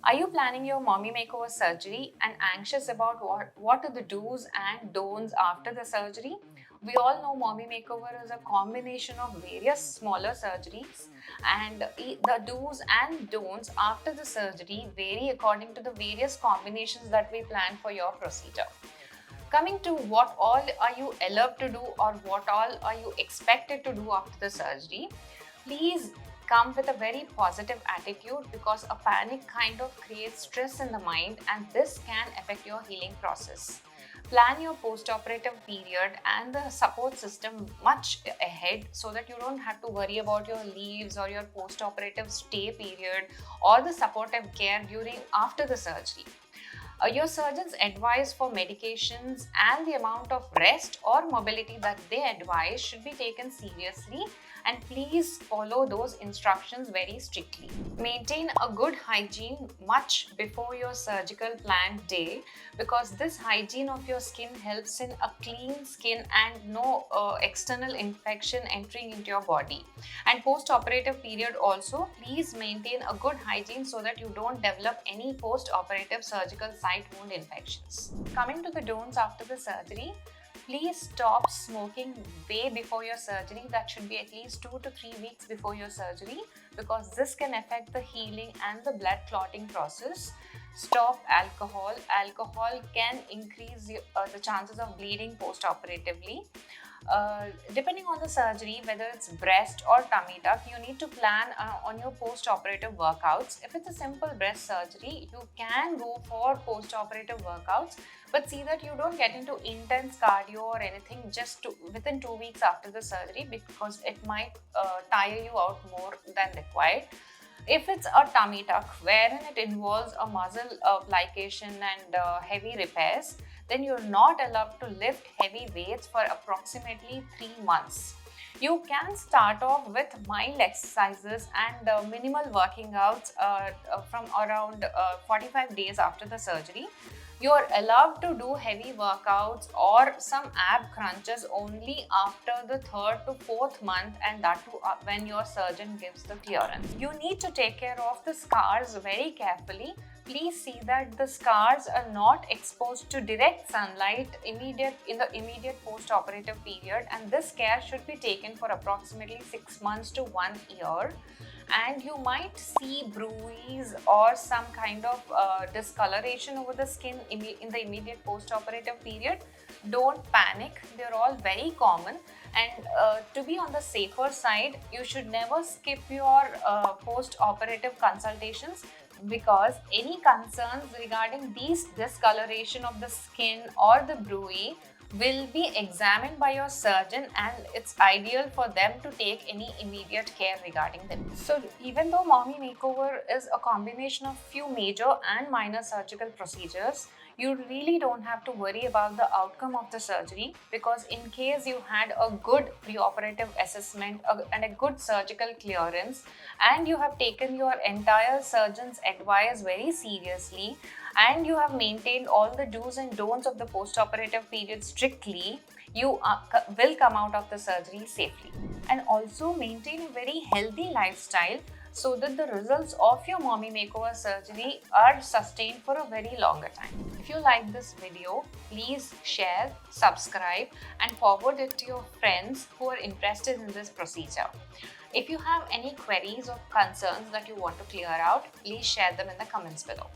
Are you planning your mommy makeover surgery and anxious about what are the do's and don'ts after the surgery? We all know mommy makeover is a combination of various smaller surgeries, and the do's and don'ts after the surgery vary according to the various combinations that we plan for your procedure. Coming to what all are you allowed to do or what all are you expected to do after the surgery, please come with a very positive attitude because a panic kind of creates stress in the mind and this can affect your healing process. Plan your post-operative period and the support system much ahead so that you don't have to worry about your leaves or your post-operative stay period or the supportive care during after the surgery. Your surgeon's advice for medications and the amount of rest or mobility that they advise should be taken seriously, and please follow those instructions very strictly. Maintain a good hygiene much before your surgical planned day because this hygiene of your skin helps in a clean skin and no external infection entering into your body. And post-operative period also, please maintain a good hygiene so that you don't develop any post-operative surgical site wound infections. Coming to the don'ts after the surgery, please stop smoking way before your surgery. That should be at least 2 to 3 weeks before your surgery because this can affect the healing and the blood clotting process. Stop alcohol. Alcohol can increase the chances of bleeding post-operatively. Depending on the surgery, whether it's breast or tummy tuck, you need to plan on your post-operative workouts. If it's a simple breast surgery, you can go for post-operative workouts, but see that you don't get into intense cardio or anything within 2 weeks after the surgery because it might tire you out more than required. If it's a tummy tuck wherein it involves a muscle plication and heavy repairs, then you're not allowed to lift heavy weights for approximately 3 months. You can start off with mild exercises and minimal working outs from around 45 days after the surgery. You are allowed to do heavy workouts or some ab crunches only after the 3rd to 4th month, and that too when your surgeon gives the clearance. You need to take care of the scars very carefully. Please see that the scars are not exposed to direct sunlight in the immediate post-operative period, and this care should be taken for approximately 6 months to 1 year. And you might see bruise or some kind of discoloration over the skin in the immediate post-operative period. Don't panic, they're all very common, and to be on the safer side, you should never skip your post-operative consultations because any concerns regarding these discoloration of the skin or the bruise will be examined by your surgeon, and it's ideal for them to take any immediate care regarding them. So even though mommy makeover is a combination of few major and minor surgical procedures, you really don't have to worry about the outcome of the surgery because in case you had a good preoperative assessment and a good surgical clearance and you have taken your entire surgeon's advice very seriously and you have maintained all the do's and don'ts of the post-operative period strictly, you will come out of the surgery safely. And also maintain a very healthy lifestyle so that the results of your mommy makeover surgery are sustained for a very longer time. If you like this video, please share, subscribe and forward it to your friends who are interested in this procedure. If you have any queries or concerns that you want to clear out, please share them in the comments below.